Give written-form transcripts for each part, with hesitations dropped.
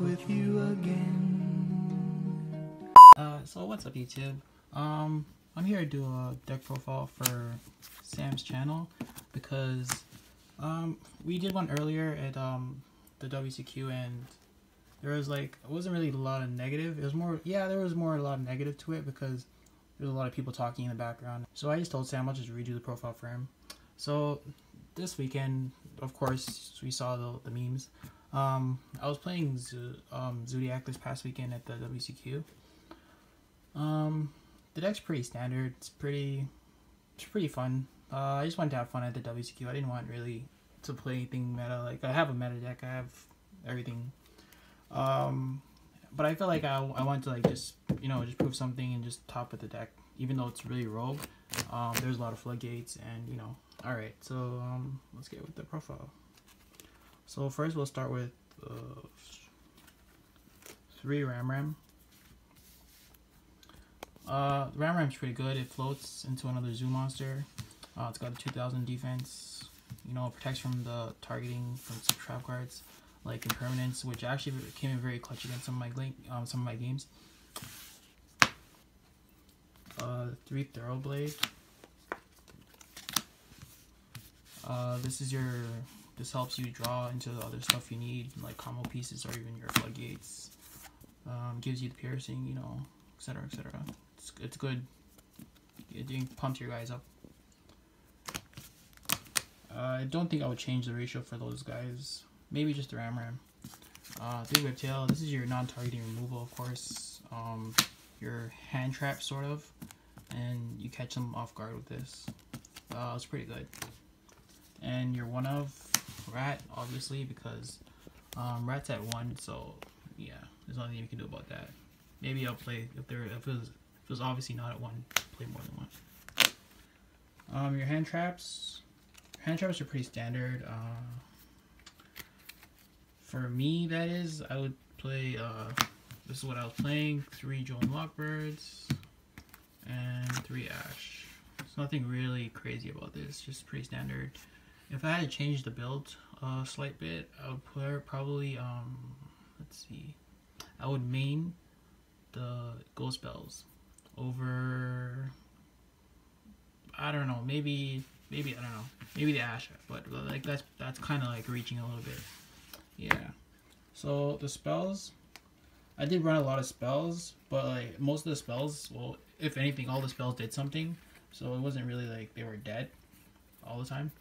with you again. So what's up YouTube? I'm here to do a deck profile for Sam's channel because we did one earlier at the WCQ and there was like, it wasn't really a lot of negative. It was more, yeah, there was more a lot of negative to it because there was a lot of people talking in the background. So I just told Sam I'll just redo the profile for him. So this weekend, of course, we saw the memes. I was playing ZOODIAC this past weekend at the WCQ. The deck's pretty standard. It's pretty fun. I just wanted to have fun at the WCQ. I didn't want really to play anything meta. Like, I have a meta deck. I have everything. But I feel like I want to like just, you know, just prove something and just top with the deck, even though it's really rogue. There's a lot of floodgates and, you know. All right, so let's get with the profile. So first we'll start with 3 Ram. Ram's pretty good. It floats into another zoo monster. It's got a 2000 defense. You know, it protects from the targeting from some trap cards like impermanence, which actually came in very clutch against some of my games. 3 Thoroughblade. This helps you draw into the other stuff you need, like combo pieces or even your floodgates. Gives you the piercing, you know, etc, etc. It's good. It pumps your guys up. I don't think I would change the ratio for those guys. Maybe just the Ram. 3 Whiptail. This is your non-targeting removal, of course. Your hand trap, sort of, and you catch them off guard with this. It's pretty good. And your one of Rat, obviously, because Rat's at 1, so yeah, there's nothing you can do about that. Maybe I'll play if it was obviously not at 1, play more than 1. Your hand traps. Hand traps are pretty standard. For me, that is, I would play. This is what I was playing: 3 Joan Lockbirds and 3 Ash. There's nothing really crazy about this. Just pretty standard. If I had to change the build a slight bit, I would probably let's see, I would main the ghost spells over, I don't know, maybe I don't know, maybe the Ash, but like that's kind of like reaching a little bit. Yeah. So the spells, I did run a lot of spells, but like most of the spells, well, if anything, all the spells did something, so it wasn't really like they were dead all the time.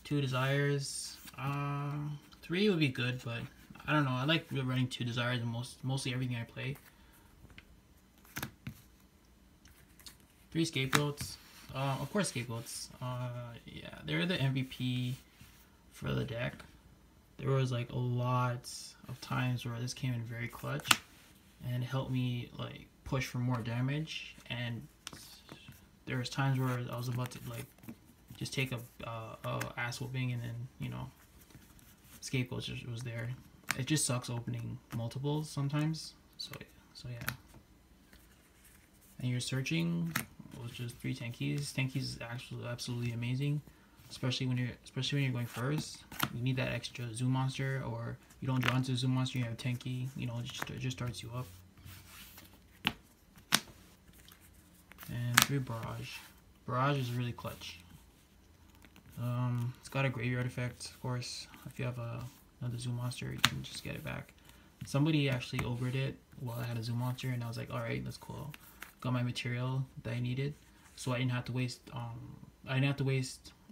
2 Desires. 3 would be good, but I don't know. I like running 2 Desires in mostly everything I play. 3 Scapegoats. Of course, Scapegoats. Yeah, they're the MVP for the deck. There was like a lot of times where this came in very clutch and helped me like push for more damage. And there was times where I was about to like just take a ass whooping, and then, you know, Scapegoat just was there. It just sucks opening multiples sometimes. So yeah. And you're searching was just 3 Tankies. Tankies is actually absolutely amazing, especially when you're going first. You need that extra zoo monster, or you don't draw into a zoo monster. You have a Tanky. You know, it just starts you up. And 3 Barrage. Barrage is really clutch. It's got a graveyard effect, of course. If you have another zoo monster, you can just get it back. Somebody actually overed it while I had a zoo monster, and I was like, alright, that's cool. Got my material that I needed, so I didn't have to waste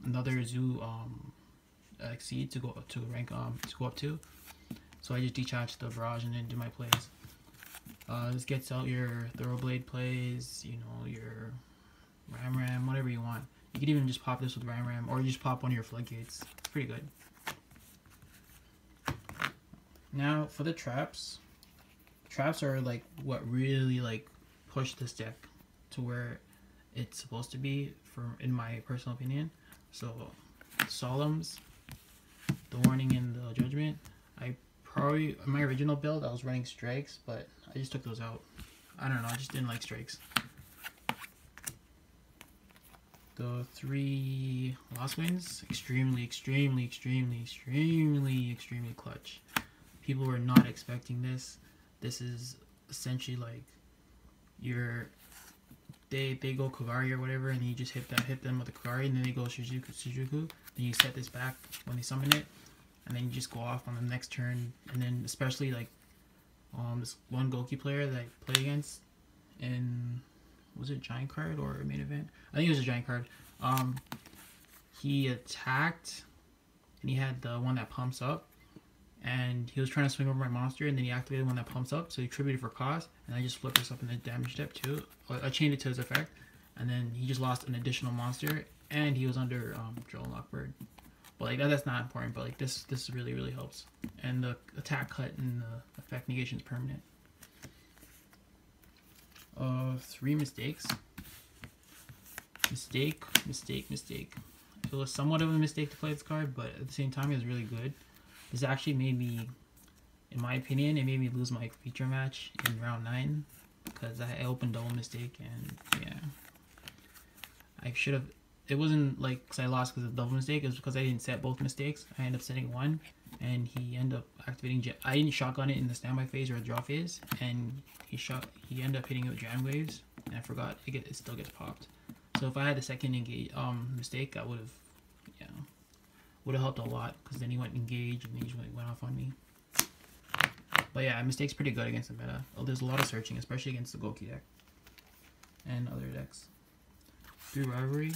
another zoo XC to go to rank to go up to. So I just detached the barrage and then do my plays. This gets out your Thoroughblade plays, you know, your Ram, whatever you want. You could even just pop this with Ram, or you just pop one of your floodgates. It's pretty good. Now for the traps. Traps are like what really like push this deck to where it's supposed to be, in my personal opinion. So Solemns, the Warning, and the Judgment. I probably, in my original build, I was running Strikes, but I just took those out. I don't know, I just didn't like Strikes. The 3 Lost Winds, extremely clutch. people were not expecting this. This is essentially like they go Kagari or whatever, and you just hit them with the Kagari, and then they go Shijuku. Then you set this back when they summon it, and then you just go off on the next turn. And then especially like this one Goki player that I played against in, was it Giant Card or main event? I think it was a Giant Card. He attacked, and he had the one that pumps up, and he was trying to swing over my monster, and then he activated one that pumps up, so he tributed for cost, and I just flipped this up in the damage step too. I chained it to his effect, and then he just lost an additional monster, and he was under Joel Lockbird. But like that's not important, but like this really helps. And the attack cut and the effect negation is permanent. 3 mistakes. Mistake. It was somewhat of a mistake to play this card, but at the same time it was really good. This actually made me, in my opinion, it made me lose my feature match in round 9 because I opened double mistake, and yeah, I should have. It wasn't like because I lost because of double mistake. It was because I didn't set both mistakes. I ended up setting one, and he ended up activating. I didn't shotgun it in the standby phase or the draw phase, and he ended up hitting it with Jam Waves, and I forgot it still gets popped. So if I had the second mistake, I would have helped a lot because then he went engage and he just went off on me. But yeah, mistake's pretty good against the meta. There's a lot of searching, especially against the Goki deck and other decks. 3 rivalry.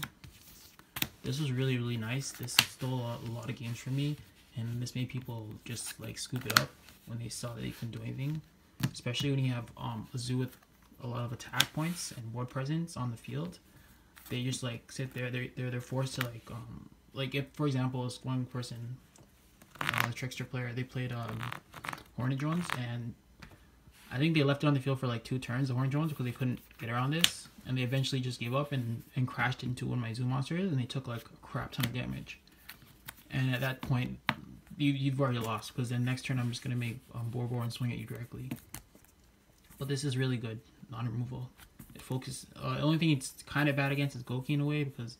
This was really nice. This stole a lot of games from me, and this made people just like scoop it up when they saw that they couldn't do anything. Especially when you have a zoo with a lot of attack points and board presence on the field. They just like sit there. They're forced to like if for example this one person, a trickster player, they played Hornet Drones, and I think they left it on the field for like 2 turns, the Hornet Drones, because they couldn't get around this, and they eventually just gave up and crashed into one of my zoo monsters, and they took like a crap ton of damage. And at that point, you've already lost, because then next turn I'm just gonna make Borbor and swing at you directly. But this is really good, non-removal. It focuses. The only thing it's kind of bad against is Goki in a way, because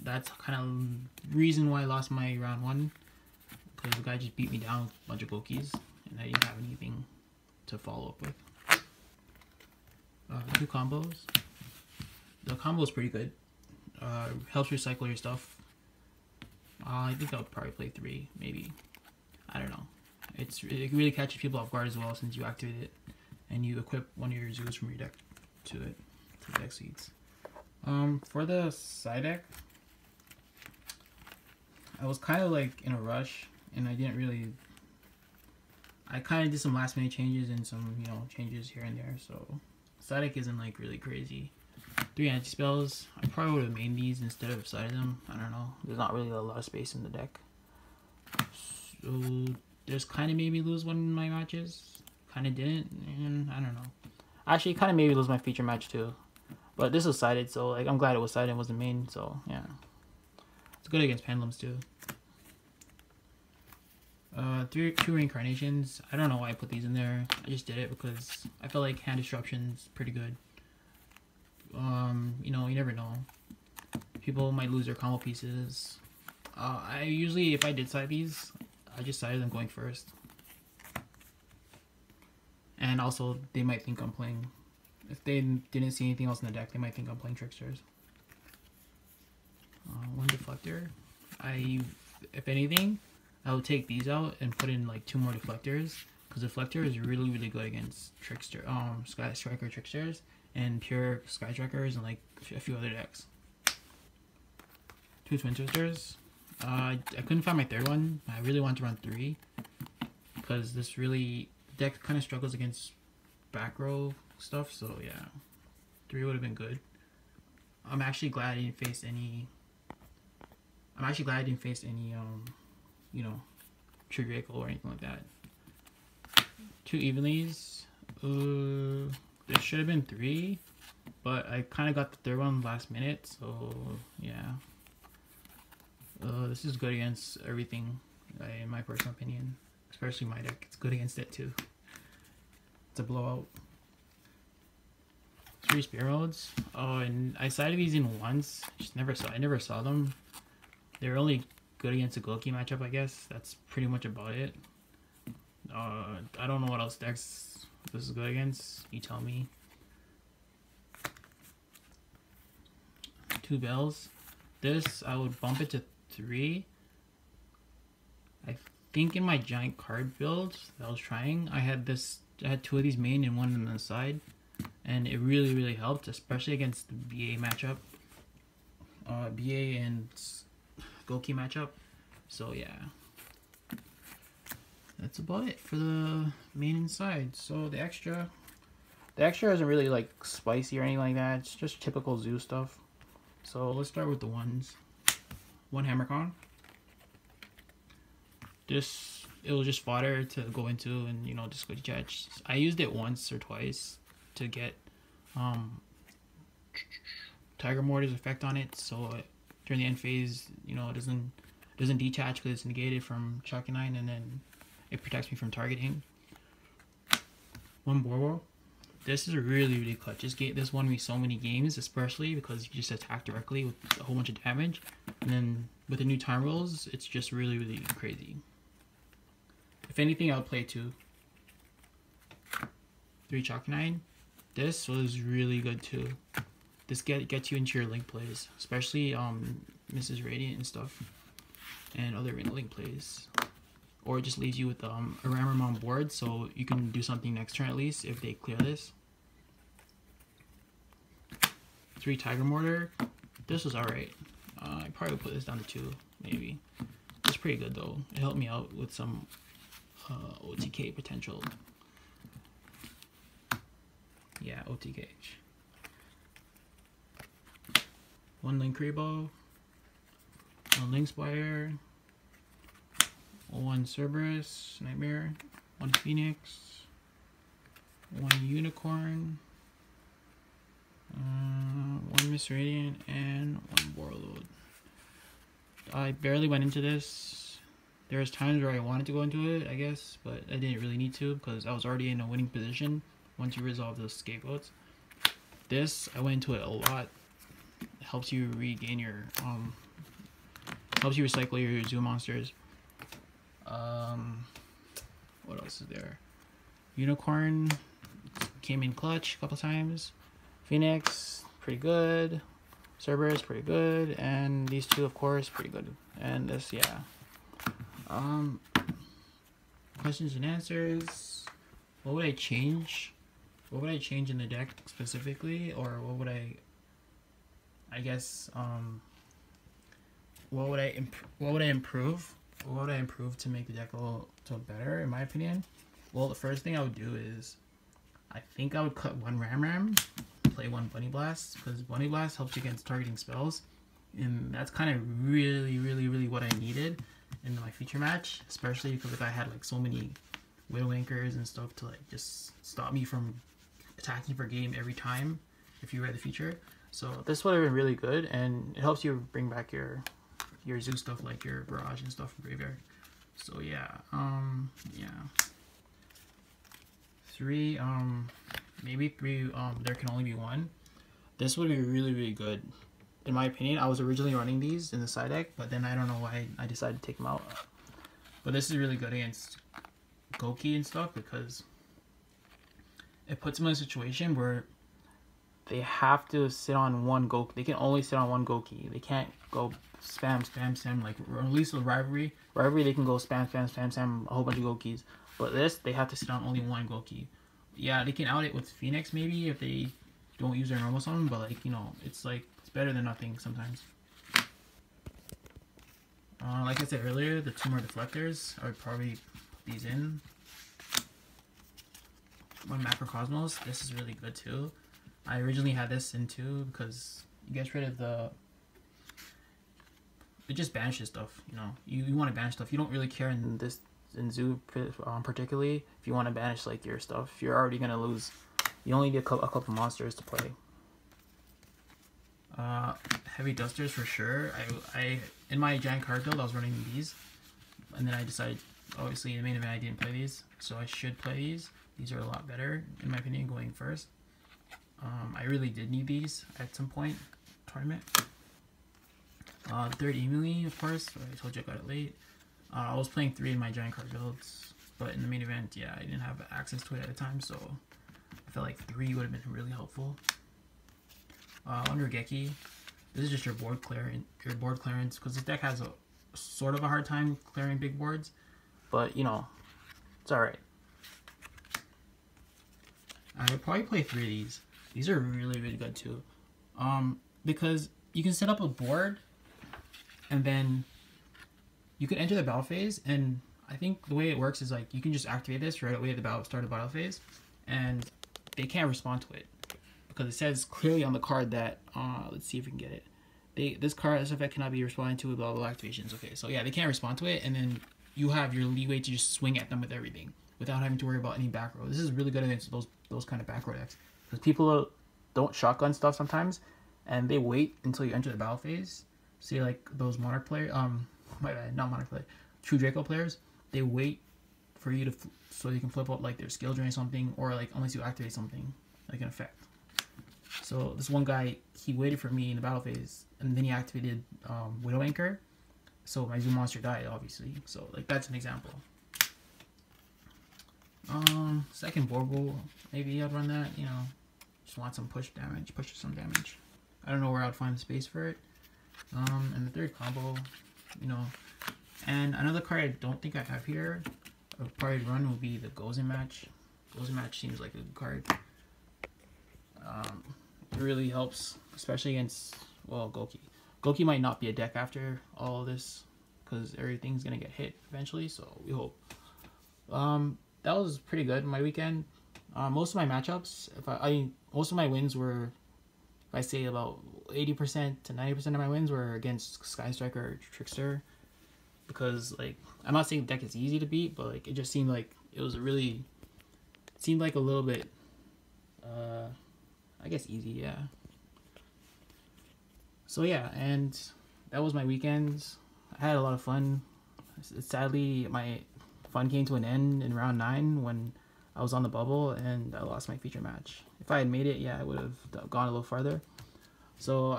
that's kind of reason why I lost my round 1, because the guy just beat me down with a bunch of Gokis, and I didn't have anything to follow up with. 2 combos. The combo is pretty good. Helps recycle your stuff. I think I would probably play 3, maybe. I don't know. It really catches people off guard as well, since you activate it and you equip one of your zoos from your deck to it, to the deck seeds. For the side deck, I was kind of like in a rush, and I kind of did some last minute changes and some, changes here and there, so side deck isn't like really crazy. 3 anti-spells. I probably would have made these instead of sided them. I don't know. There's not really a lot of space in the deck. So this kind of made me lose one of my matches. Kind of didn't, and I don't know. Actually, kind of made me lose my feature match too. But this was sided, so like I'm glad it was sided and wasn't main, so yeah. It's good against pendulums too. 2 reincarnations. I don't know why I put these in there. I just did it because I felt like hand disruption's pretty good. You never know. People might lose their combo pieces. I usually, if I did side these, I just sided them going first. And also, they might think I'm playing. If they didn't see anything else in the deck, they might think I'm playing tricksters. 1 deflector. If anything, I would take these out and put in like 2 more deflectors, because deflector is really good against trickster, Sky Striker tricksters and pure Sky Strikers and like a few other decks. 2 Twin Twisters. I couldn't find my 3rd one. I really want to run 3 because this deck kind of struggles against back row stuff. So yeah, 3 would have been good. I'm actually glad I didn't face any. Trigger vehicle or anything like that. 2 Evenlies. There should have been 3, but I kind of got the 3rd one last minute, so yeah. This is good against everything, in my personal opinion. Especially my deck, it's good against it too. It's a blowout. 3 spear modes. Oh, and I sided these in once. I never saw them. They're only good against a Goki matchup, I guess. That's pretty much about it. I don't know what else decks this is good against. You tell me. 2 bells. This, I would bump it to 3. I think in my giant card build that I was trying, I had 2 of these main and 1 on the side. And it really helped, especially against the BA matchup. BA and Goki matchup. So yeah. That's about it for the main and side. So the extra isn't really like spicy or anything like that. It's just typical Zoo stuff. So let's start with the ones. 1 Hammercon. It was just fodder to go into and, you know, just go to judge. I used it once or twice to get Tiger Mortar's effect on it. So during the end phase, you know, it doesn't detach because it's negated from Chalky 9, and then it protects me from targeting. 1 Boro. This is really clutch. This won me so many games, especially because you just attack directly with a whole bunch of damage. And then with the new time rules, it's just really crazy. If anything, I would play 2. 3 Chalky 9. This was really good too. This gets you into your link plays, especially Mrs. Radiant and stuff, and other link plays. Or it just leaves you with a Ramram on board, so you can do something next turn at least if they clear this. 3 Tiger Mortar. This was alright. I probably would put this down to 2, maybe. It's pretty good though. It helped me out with some OTK potential. Yeah, OTK. 1 Link Rebo. 1 Link Spire. 1 Cerberus Nightmare. 1 Phoenix. 1 Unicorn. 1 Miss Radiant and 1 Warlord. I barely went into this. There was times where I wanted to go into it, I guess, but I didn't really need to because I was already in a winning position once you resolve those scapegoats. This, I went into it a lot. It helps you regain your helps you recycle your zoo monsters. What else is there? Unicorn came in clutch a couple times. Phoenix, pretty good. Cerberus, pretty good. And these 2, of course, pretty good. And this, yeah. Questions and answers. What would I change? What would I change in the deck specifically? Or what would I guess, what would I improve? What would I improve to make the deck a little better, in my opinion? Well, the first thing I would do is, I think I would cut 1 Ram, play 1 Bunny Blast, because Bunny Blast helps you against targeting spells, and that's kind of really what I needed in my feature match, especially because the guy had like so many Widow Anchors and stuff to like just stop me from attacking for game every time if you read the feature. So this would have been really good, and it helps you bring back your zoo stuff like your barrage and stuff from graveyard. So yeah, 3, maybe 3, there can only be 1. This would be really good. In my opinion, I was originally running these in the side deck, but then I don't know why I decided to take them out. But this is really good against Goki and stuff because it puts them in a situation where they have to sit on 1 Goki. They can only sit on 1 Goki. They can't go spam, like, or at least with Rivalry. Rivalry, they can go spam, a whole bunch of Gokis. But this, they have to sit on only 1 Goki. Yeah, they can out it with Phoenix maybe if they don't use their normal summon, but like, you know, it's better than nothing sometimes. Like I said earlier, the 2 more deflectors, I would probably put these in. 1 Macrocosmos, this is really good too. I originally had this in too because it gets rid of it just banishes stuff, you know. You want to banish stuff. You don't really care in Zoo particularly if you want to banish like your stuff. If you're already gonna lose, you only need a couple monsters to play. Heavy Dusters for sure. I in my giant card build I was running these, and then I decided, obviously in the main event I didn't play these, so I should play these. These are a lot better in my opinion going first. I really did need these at some point tournament. 3rd Emily, of course. I told you I got it late. I was playing 3 in my giant card builds. But in the main event, yeah, I didn't have access to it at the time, so I felt like 3 would have been really helpful. Under Geki, this is just your board clearance, because this deck has a sort of a hard time clearing big boards, but you know, it's alright. I would probably play 3 of these. These are really, really good too. Because you can set up a board and then you can enter the battle phase, and I think the way it works is like you can just activate this right away at the start of battle phase, and they can't respond to it because it says clearly on the card that let's see if we can get it. This effect cannot be responded to with blah blah activations. Okay, so yeah, they can't respond to it, and then you have your leeway to just swing at them with everything without having to worry about any back row. This is really good against those kind of back row decks, because people don't shotgun stuff sometimes, and they wait until you enter the battle phase. See, like those Monarch players, my bad, not Monarch player, True Draco players, they wait for you to so you can flip up like their skill drain or something, or like unless you activate something like an effect. So this one guy, he waited for me in the battle phase, and then he activated Widow Anchor, so my Zoo monster died, obviously. So like that's an example. Second Borble, maybe I'd run that, you know, just want some push some damage. I don't know where I'd find the space for it. And the third combo, you know, and another card I don't think I have here, I would probably run would be the Gozen Match. Gozen Match seems like a good card. It really helps, especially against, well, Goki. Goki might not be a deck after all of this, because everything's gonna get hit eventually, so we hope. That was pretty good my weekend. Most of my matchups, most of my wins were, if I say about 80% to 90% of my wins were against Sky Striker or Trickster, because like, I'm not saying the deck is easy to beat, but like it just seemed like it was seemed like a little bit, I guess easy, yeah. So yeah, and that was my weekends. I had a lot of fun. Sadly, my fun came to an end in round 9 when I was on the bubble and I lost my feature match. If I had made it, yeah, I would have gone a little farther. So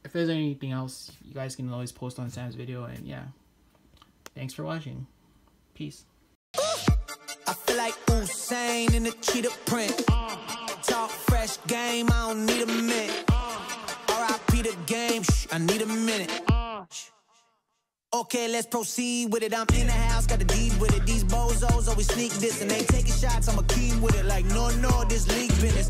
if there's anything else, you guys can always post on Sam's video, and yeah, thanks for watching. Peace. I feel like Usain in the cheetah print. Talk fresh game, I don't need a minute. R.I.P. the game, I need a minute. Okay, let's proceed with it. I'm in the house, got the deed with it. These bozos always sneak this and they taking shots. I'm a king with it. Like, no, this league business.